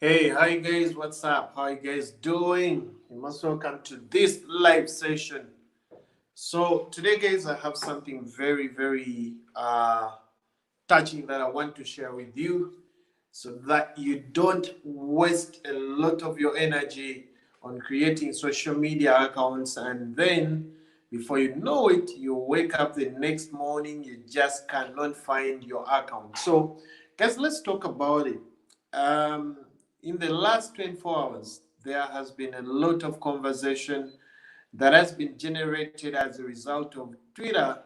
Hey, hi guys, what's up? How you guys doing? You most welcome to this live session. So today, guys, I have something very touching that I want to share with you, so that you don't waste a lot of your energy on creating social media accounts, and then before you know it, you wake up the next morning, you just cannot find your account. So, guys, let's talk about it. Um, in the last 24 hours, there has been a lot of conversation that has been generated as a result of Twitter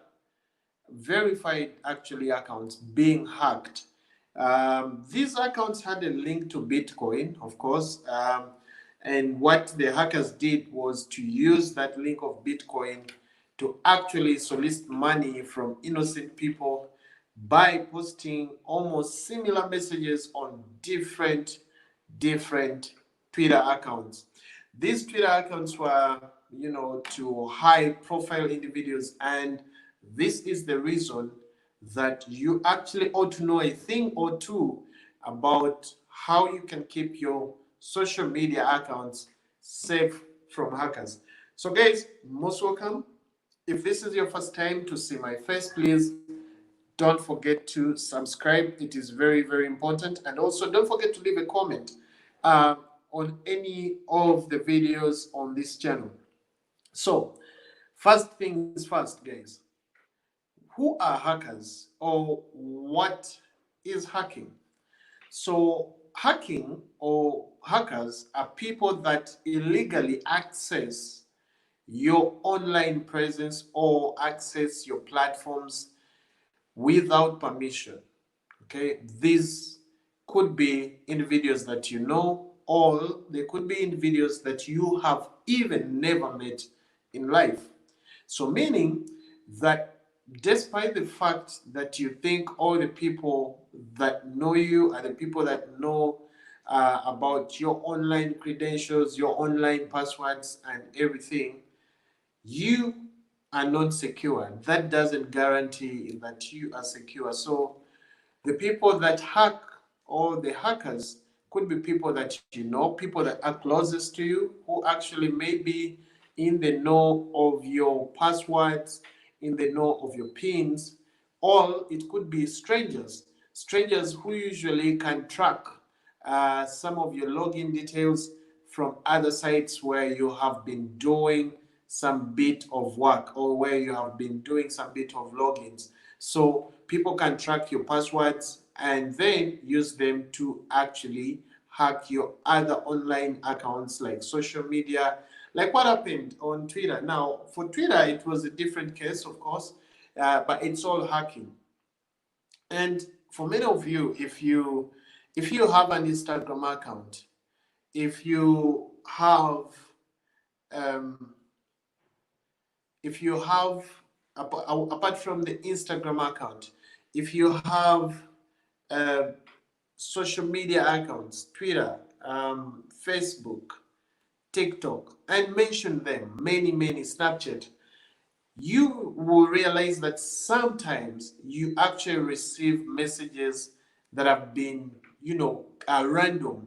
verified actually accounts being hacked. These accounts had a link to Bitcoin, of course, and what the hackers did was to use that link of Bitcoin to actually solicit money from innocent people by posting almost similar messages on different Twitter accounts. These Twitter accounts were, to high profile individuals, and this is the reason that you actually ought to know a thing or two about how you can keep your social media accounts safe from hackers. So, guys, most welcome. If this is your first time to see my face, please don't forget to subscribe. It is very important. And also, don't forget to leave a comment uh, on any of the videos on this channel. So, first things first, guys. Who are hackers, or what is hacking? So, hacking or hackers are people that illegally access your online presence or access your platforms without permission. Okay, these could be individuals that you know, or they could be individuals that you have even never met in life. So, meaning that despite the fact that you think all the people that know you are the people that know about your online credentials, your online passwords, and everything, you are not secure. That doesn't guarantee that you are secure. So, the people that hack, or the hackers, could be people that you know, people that are closest to you, who actually may be in the know of your passwords, in the know of your pins, or it could be strangers who usually can track some of your login details from other sites where you have been doing some bit of work, or where you have been doing some bit of logins. So people can track your passwords, and then use them to actually hack your other online accounts like social media, like what happened on Twitter. Now, for Twitter, it was a different case, of course, but it's all hacking. And for many of you, if you have an Instagram account, if you have um, if you have apart from the Instagram account, if you have uh, social media accounts, Twitter, Facebook, TikTok, and mention them, many, Snapchat, you will realize that sometimes you actually receive messages that have been, random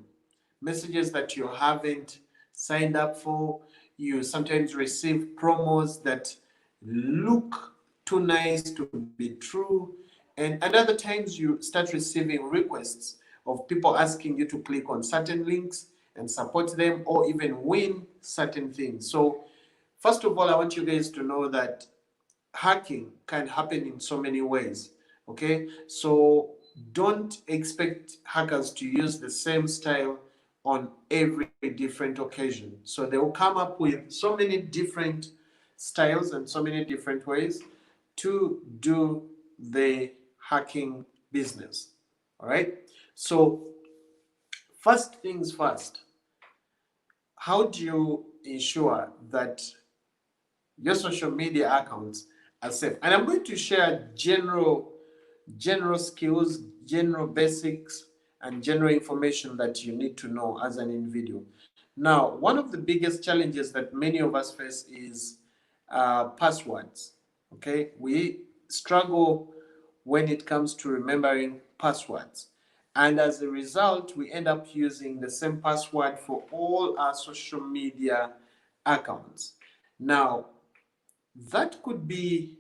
messages that you haven't signed up for. You sometimes receive promos that look too nice to be true. And at other times, you start receiving requests of people asking you to click on certain links and support them or even win certain things. So, first of all, I want you guys to know that hacking can happen in so many ways. Okay, so don't expect hackers to use the same style on every different occasion. So they will come up with so many different styles and so many different ways to do the hacking business. All right, so first things first, how do you ensure that your social media accounts are safe? And I'm going to share general skills, general basics, and general information that you need to know as an individual. Now, one of the biggest challenges that many of us face is passwords. Okay, we struggle when it comes to remembering passwords. And as a result, we end up using the same password for all our social media accounts. Now, that could be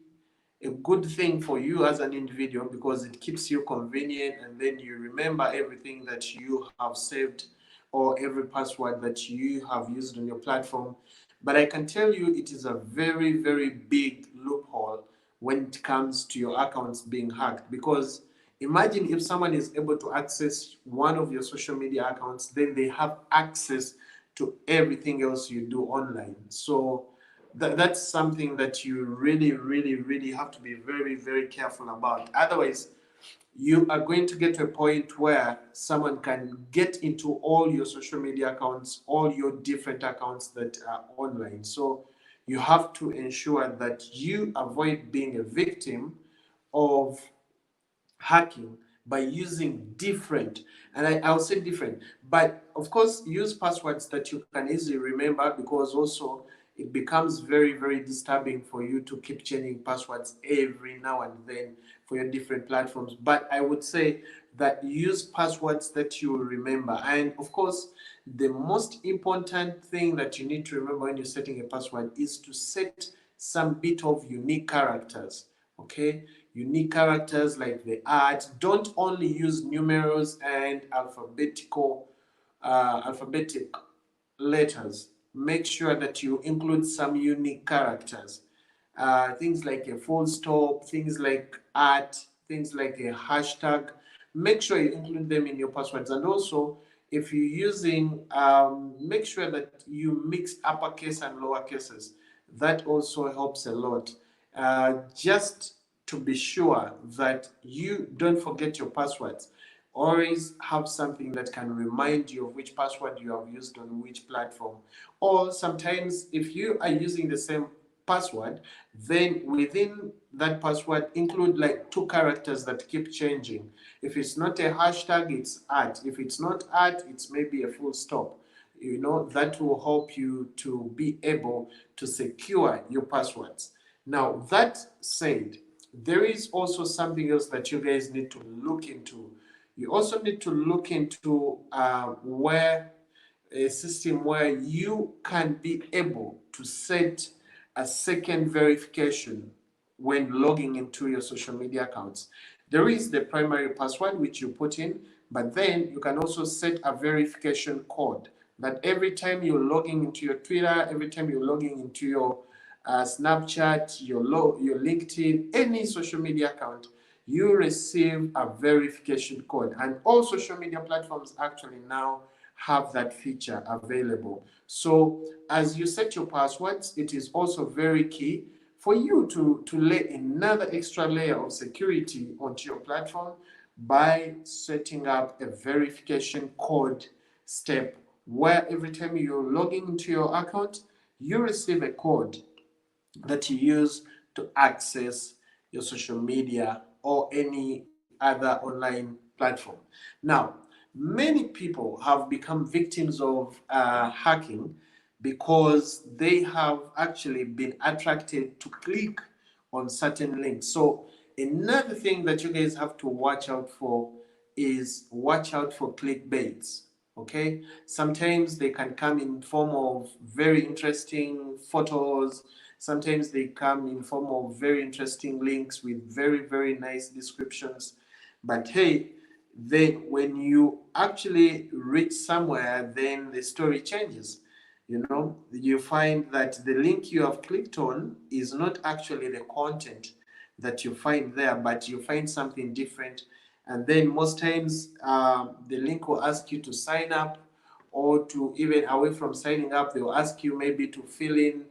a good thing for you as an individual because it keeps you convenient and then you remember everything that you have saved or every password that you have used on your platform. But I can tell you it is a very big loophole when it comes to your accounts being hacked, because imagine if someone is able to access one of your social media accounts, then they have access to everything else you do online. So that's something that you really have to be very careful about. Otherwise, you are going to get to a point where someone can get into all your social media accounts, all your different accounts that are online. So you have to ensure that you avoid being a victim of hacking by using different, and I'll say different, but of course use passwords that you can easily remember, because also it becomes very disturbing for you to keep changing passwords every now and then for your different platforms. But I would say that use passwords that you remember. And of course, the most important thing that you need to remember when you're setting a password is to set some bit of unique characters. Okay, unique characters like the art. Don't only use numerals and alphabetic letters. Make sure that you include some unique characters. Things like a full stop, things like art, things like a hashtag. Make sure you include them in your passwords. And also, if you're using, make sure that you mix uppercase and lower cases. That also helps a lot. Just to be sure that you don't forget your passwords. Always have something that can remind you of which password you have used on which platform. Or sometimes, if you are using the same password, then within that password include like two characters that keep changing. If it's not a hashtag, it's art. If it's not art, it's maybe a full stop. That will help you to be able to secure your passwords. Now, that said, there is also something else that you guys need to look into. You also need to look into where a system where you can be able to set a second verification when logging into your social media accounts. There is the primary password which you put in, but then you can also set a verification code that every time you're logging into your Twitter, every time you're logging into your Snapchat, your LinkedIn, any social media account, you receive a verification code. And all social media platforms actually now have that feature available. So as you set your passwords, it is also very key for you to lay another extra layer of security onto your platform by setting up a verification code step, where every time you're logging into your account, you receive a code that you use to access your social media or any other online platform. Now, many people have become victims of hacking because they have actually been attracted to click on certain links. So another thing that you guys have to watch out for is watch out for clickbaits. Okay, sometimes they can come in form of very interesting photos. Sometimes they come in form of very interesting links with very nice descriptions. But hey, then when you actually reach somewhere, then the story changes. You know, you find that the link you have clicked on is not actually the content that you find there, but you find something different. And then most times the link will ask you to sign up, or to even away from signing up, they will ask you maybe to fill in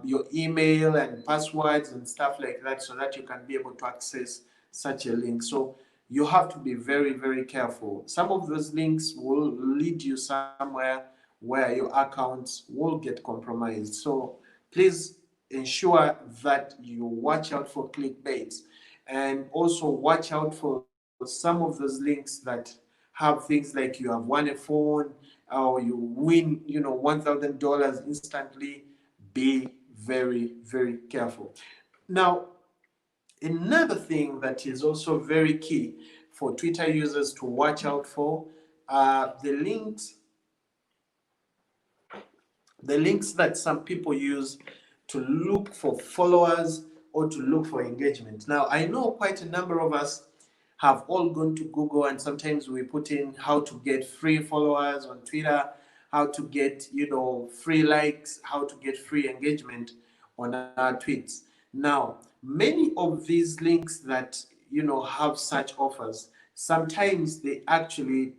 your email and passwords and stuff like that, so that you can be able to access such a link. So you have to be very careful. Some of those links will lead you somewhere where your accounts will get compromised. So please ensure that you watch out for clickbaits, and also watch out for some of those links that have things like you have won a phone, or you win, $1,000 instantly. Be very careful. Now, another thing that is also very key for Twitter users to watch out for are the links that some people use to look for followers or to look for engagement. Now, I know quite a number of us have all gone to Google, and sometimes we put in how to get free followers on Twitter, how to get, free likes, how to get free engagement on our tweets. Now, many of these links that, have such offers, sometimes they actually,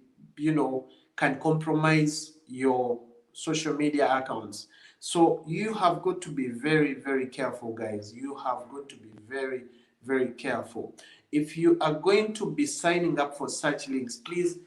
can compromise your social media accounts. So you have got to be very careful, guys. You have got to be very careful. If you are going to be signing up for such links, please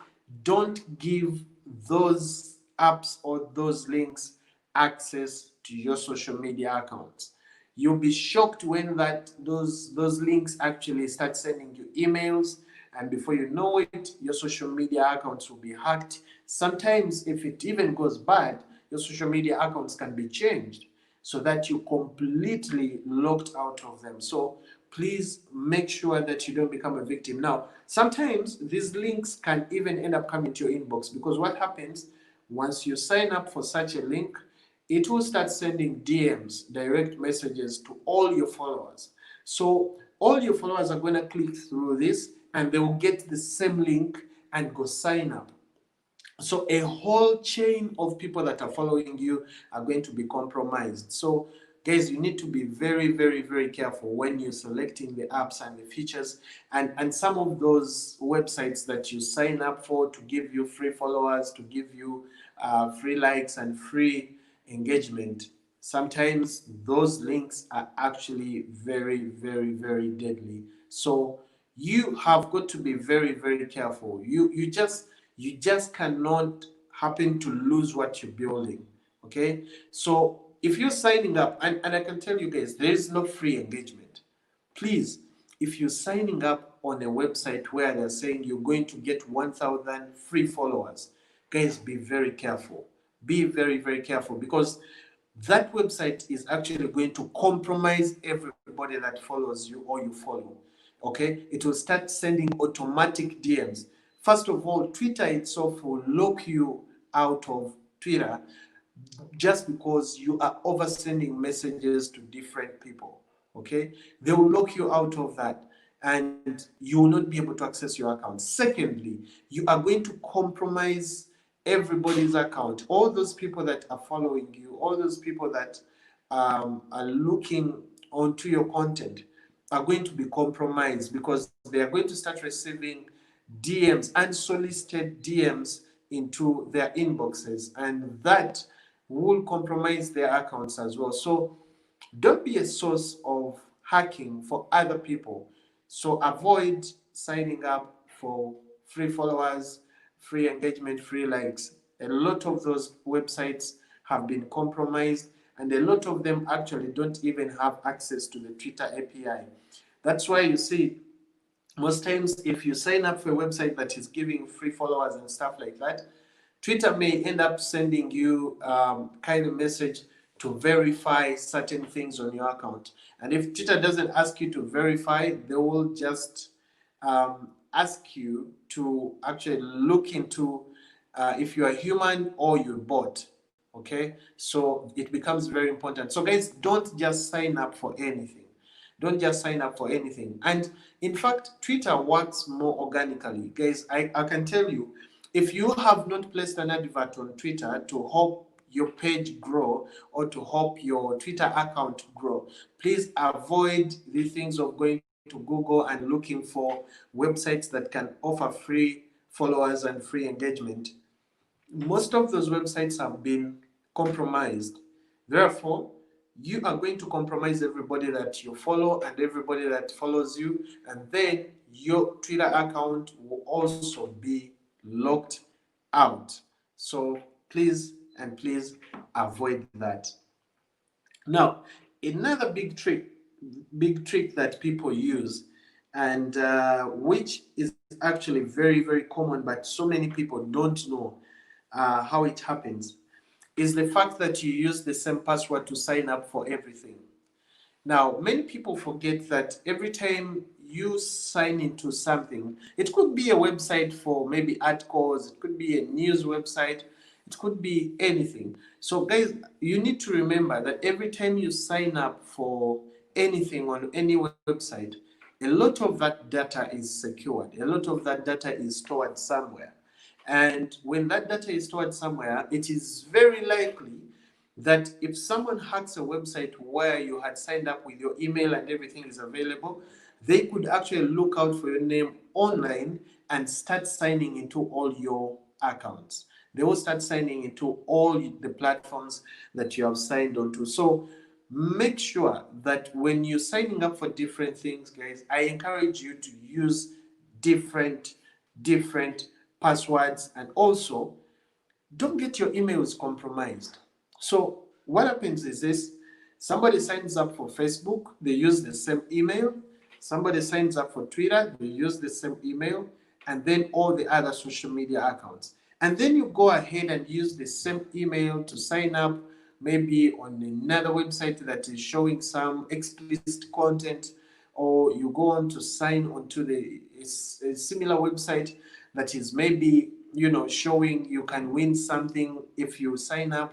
don't give those apps or those links access to your social media accounts. You'll be shocked when those links actually start sending you emails, and before you know it, your social media accounts will be hacked. Sometimes, if it even goes bad, your social media accounts can be changed so that you completely locked out of them. So please make sure that you don't become a victim. Now, sometimes these links can even end up coming to your inbox, because what happens once you sign up for such a link, it will start sending DMs, direct messages, to all your followers. So all your followers are going to click through this, and they will get the same link and go sign up. So a whole chain of people that are following you are going to be compromised. So guys, you need to be very careful when you're selecting the apps and the features, and some of those websites that you sign up for to give you free followers, to give you free likes and free engagement. Sometimes those links are actually very deadly. So you have got to be very careful. You just cannot happen to lose what you're building. Okay, so if you're signing up, and I can tell you guys, there is no free engagement. Please, if you're signing up on a website where they're saying you're going to get 1,000 free followers, guys, be very careful. Be very careful, because that website is actually going to compromise everybody that follows you or you follow. Okay, it will start sending automatic DMs. First of all, Twitter itself will lock you out of Twitter just because you are oversending messages to different people. Okay, they will lock you out of that, and you will not be able to access your account. Secondly, you are going to compromise everybody's account. All those people that are following you, all those people that are looking onto your content, are going to be compromised because they are going to start receiving DMs, unsolicited DMs into their inboxes, and that will compromise their accounts as well. So don't be a source of hacking for other people. So avoid signing up for free followers, free engagement, free likes. A lot of those websites have been compromised, and a lot of them actually don't even have access to the Twitter API. That's why you see most times if you sign up for a website that is giving free followers and stuff like that, Twitter may end up sending you kind of message to verify certain things on your account. And if Twitter doesn't ask you to verify, they will just ask you to actually look into if you're a human or you're bot. Okay, so it becomes very important. So guys, don't just sign up for anything. Don't just sign up for anything. And in fact, Twitter works more organically. Guys, I can tell you, if you have not placed an advert on Twitter to help your page grow or to help your Twitter account grow, please avoid the things of going to Google and looking for websites that can offer free followers and free engagement. Most of those websites have been compromised. Therefore, you are going to compromise everybody that you follow and everybody that follows you, and then your Twitter account will also be locked out. So please and please avoid that. Now, another big trick that people use, and which is actually very, very common, but so many people don't know how it happens, is the fact that you use the same password to sign up for everything. Now, many people forget that every time you sign into something, it could be a website for maybe articles, it could be a news website, it could be anything. So, guys, you need to remember that every time you sign up for anything on any website, a lot of that data is secured, a lot of that data is stored somewhere. And when that data is stored somewhere, it is very likely that if someone hacks a website where you had signed up with your email and everything is available, they could actually look out for your name online and start signing into all your accounts. They will start signing into all the platforms that you have signed onto. So make sure that when you're signing up for different things, guys, I encourage you to use different passwords, and also don't get your emails compromised. So what happens is this: somebody signs up for Facebook, they use the same email. Somebody signs up for Twitter, they use the same email, and then all the other social media accounts. And then you go ahead and use the same email to sign up maybe on another website that is showing some explicit content, or you go on to sign onto a similar website that is maybe showing you can win something if you sign up,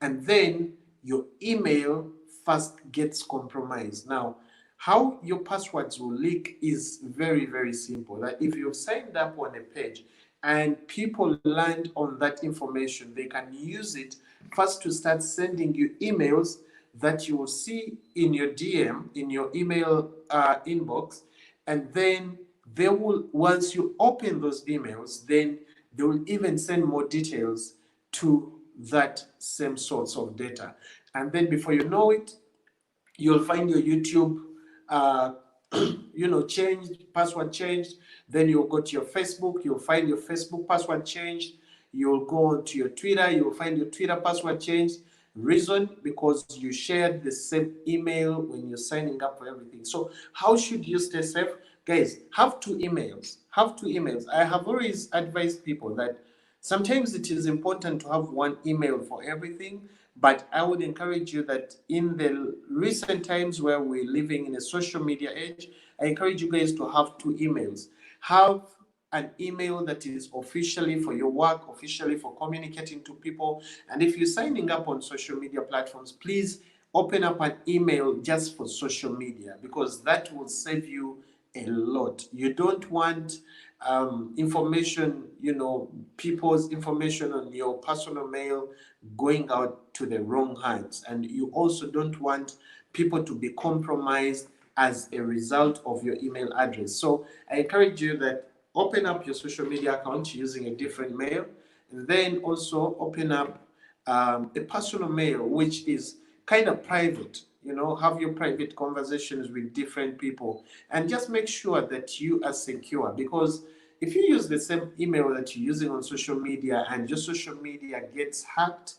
and then your email first gets compromised. Now, how your passwords will leak is very, very simple. Like if you've signed up on a page and people land on that information, they can use it first to start sending you emails that you will see in your DM, in your email inbox, and then they will, once you open those emails, then they will even send more details to that same source of data. And then before you know it, you'll find your YouTube changed, password changed. Then you'll go to your Facebook, you'll find your Facebook password changed. You'll go to your Twitter, you'll find your Twitter password changed. Reason: because you shared the same email when you're signing up for everything. So how should you stay safe? Guys, have two emails. Have two emails. I have always advised people that sometimes it is important to have one email for everything, but I would encourage you that in the recent times where we're living in a social media age, I encourage you guys to have two emails. Have an email that is officially for your work, officially for communicating to people. And if you're signing up on social media platforms, please open up an email just for social media, because that will save you a lot. You don't want information, people's information on your personal mail going out to the wrong hands. And you also don't want people to be compromised as a result of your email address. So I encourage you that open up your social media account using a different mail, and then also open up a personal mail, which is kind of private. Have your private conversations with different people, and just make sure that you are secure, because if you use the same email that you're using on social media and your social media gets hacked,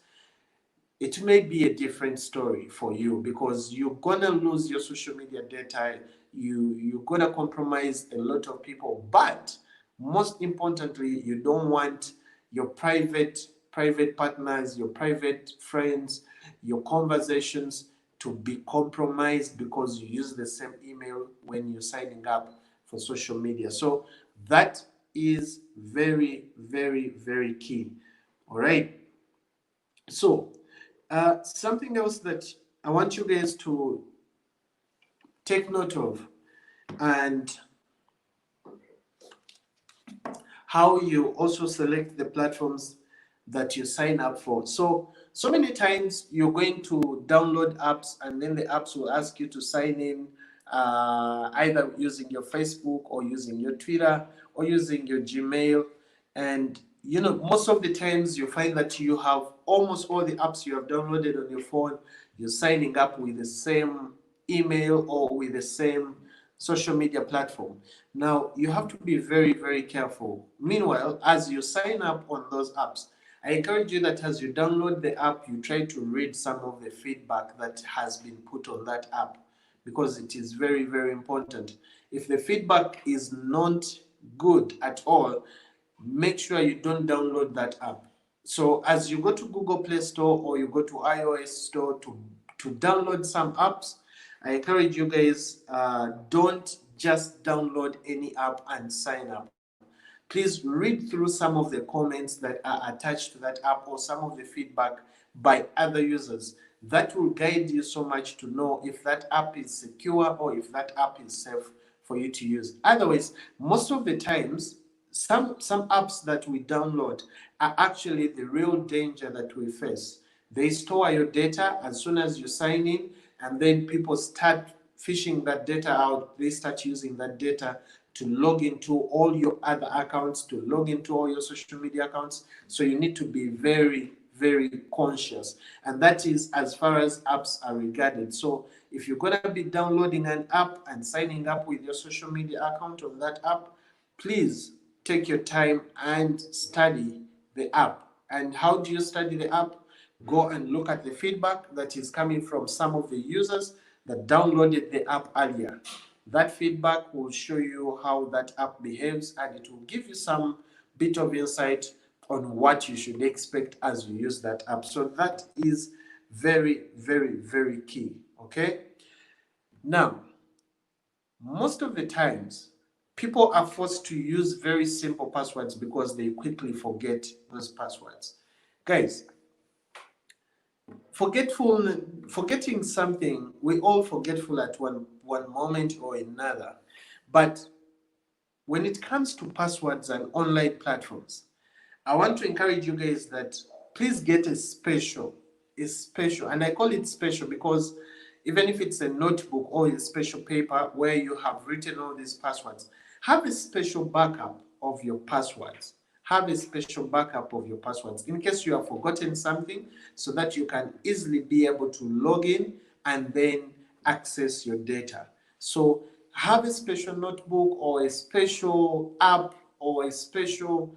it may be a different story for you, because you're gonna lose your social media data. You're gonna compromise a lot of people, but most importantly, you don't want your private partners, your private friends, your conversations to be compromised because you use the same email when you're signing up for social media. So that is very, very, very key. All right. So something else that I want you guys to take note of, and how you also select the platforms that you sign up for. So many times you're going to download apps, and then the apps will ask you to sign in, either using your Facebook or using your Twitter or using your Gmail. And most of the times you find that you have almost all the apps you have downloaded on your phone, you're signing up with the same email or with the same social media platform. Now, you have to be very, very careful. Meanwhile, as you sign up on those apps, I encourage you that as you download the app, you try to read some of the feedback that has been put on that app, because it is very, very important. If the feedback is not good at all, make sure you don't download that app. So as you go to Google Play Store or you go to iOS Store to download some apps, I encourage you guys, don't just download any app and sign up. Please read through some of the comments that are attached to that app, or some of the feedback by other users. That will guide you so much to know if that app is secure or if that app is safe for you to use. Otherwise, most of the times, some apps that we download are actually the real danger that we face. They store your data as soon as you sign in, and then people start fishing that data out. They start using that data to log into all your other accounts, to log into all your social media accounts. So you need to be very, very conscious. And that is as far as apps are regarded. So if you're going to be downloading an app and signing up with your social media account on that app, please take your time and study the app. And how do you study the app? Go and look at the feedback that is coming from some of the users that downloaded the app earlier. That feedback will show you how that app behaves, and it will give you some bit of insight on what you should expect as you use that app. So that is very, very, very key. Okay. Now, most of the times, people are forced to use very simple passwords because they quickly forget those passwords. Guys, forgetting something, we all forgetful at one moment or another. But when it comes to passwords and online platforms, I want to encourage you guys that please get a special, and I call it special because even if it's a notebook or a special paper where you have written all these passwords, have a special backup of your passwords. Have a special backup of your passwords in case you have forgotten something, so that you can easily be able to log in and then access your data. So have a special notebook or a special app or a special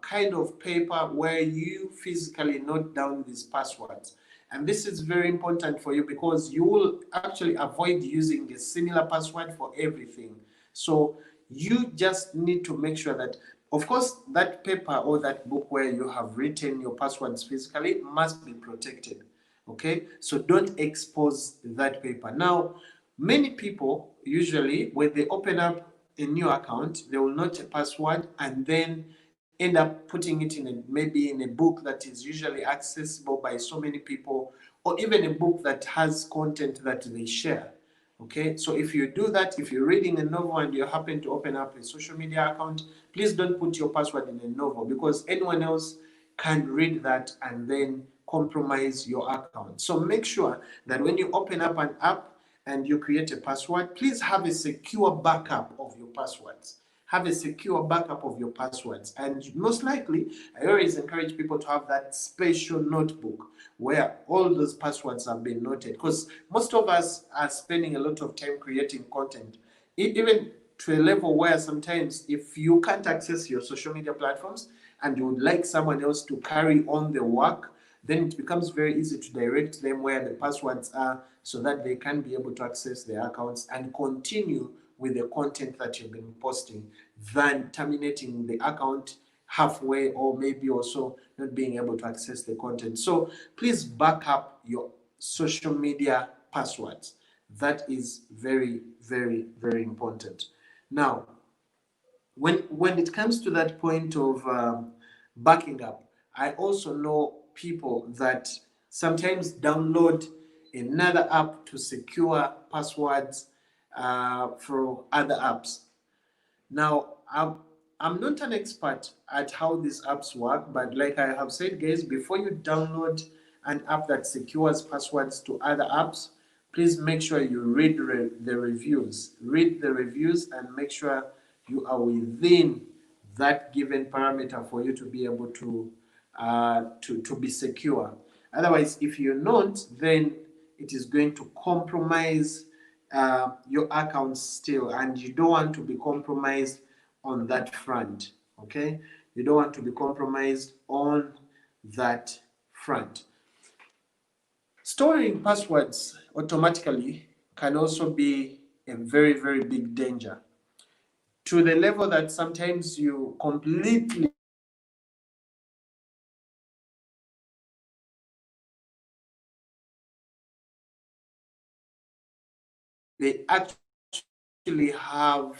kind of paper where you physically note down these passwords. And this is very important for you because you will actually avoid using a similar password for everything. So you just need to make sure that, of course, that paper or that book where you have written your passwords physically must be protected. Okay, so don't expose that paper. Now, many people usually, when they open up a new account, they will note a password and then end up putting it maybe in a book that is usually accessible by so many people, or even a book that has content that they share. Okay, so if you do that, if you're reading a novel and you happen to open up a social media account, please don't put your password in a novel, because anyone else can read that and then compromise your account. So make sure that when you open up an app, and you create a password, please have a secure backup of your passwords. Have a secure backup of your passwords. And most likely, I always encourage people to have that special notebook where all those passwords have been noted, because most of us are spending a lot of time creating content, even to a level where sometimes if you can't access your social media platforms and you would like someone else to carry on the work, then it becomes very easy to direct them where the passwords are so that they can be able to access their accounts and continue with the content that you've been posting, than terminating the account halfway or maybe also not being able to access the content. So please back up your social media passwords. That is very, very, very important. Now, when it comes to that point of backing up, I also know people that sometimes download another app to secure passwords for other apps. Now, I'm not an expert at how these apps work, but like I have said, guys, before you download an app that secures passwords to other apps, please make sure you read the reviews. Read the reviews and make sure you are within that given parameter for you to be able to be secure. Otherwise, if you're not, then it is going to compromise your account still, and you don't want to be compromised on that front. Okay, you don't want to be compromised on that front. Storing passwords automatically can also be a very, very big danger, to the level that sometimes you completely they actually have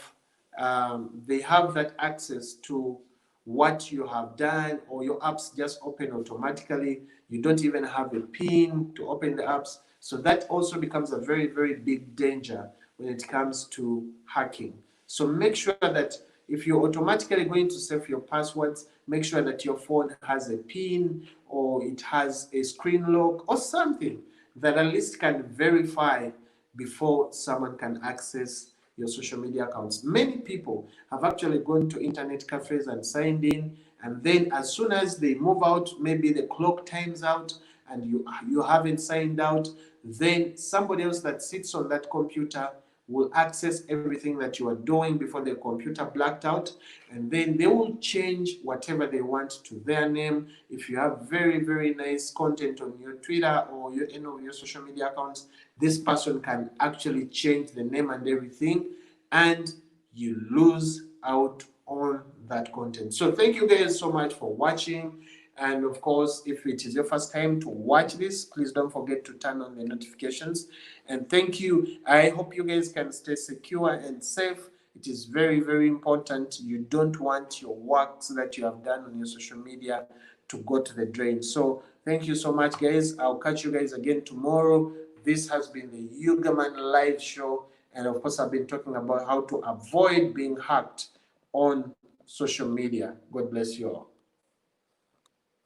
that access to what you have done, or your apps just open automatically. You don't even have a pin to open the apps. So that also becomes a very, very big danger when it comes to hacking. So make sure that if you're automatically going to save your passwords, make sure that your phone has a pin or it has a screen lock or something that at least can verify before someone can access your social media accounts. Many people have actually gone to internet cafes and signed in, and then as soon as they move out, maybe the clock times out and you haven't signed out, then somebody else that sits on that computer will access everything that you are doing before the computer blacked out, and then they will change whatever they want to their name. If you have very, very nice content on your Twitter or any of your social media accounts, this person can actually change the name and everything, and you lose out on that content. So thank you guys so much for watching. And of course, if it is your first time to watch this, please don't forget to turn on the notifications. And thank you. I hope you guys can stay secure and safe. It is very, very important. You don't want your works that you have done on your social media to go to the drain. So thank you so much, guys. I'll catch you guys again tomorrow. This has been the Yugaman live show. And of course, I've been talking about how to avoid being hacked on social media. God bless you all.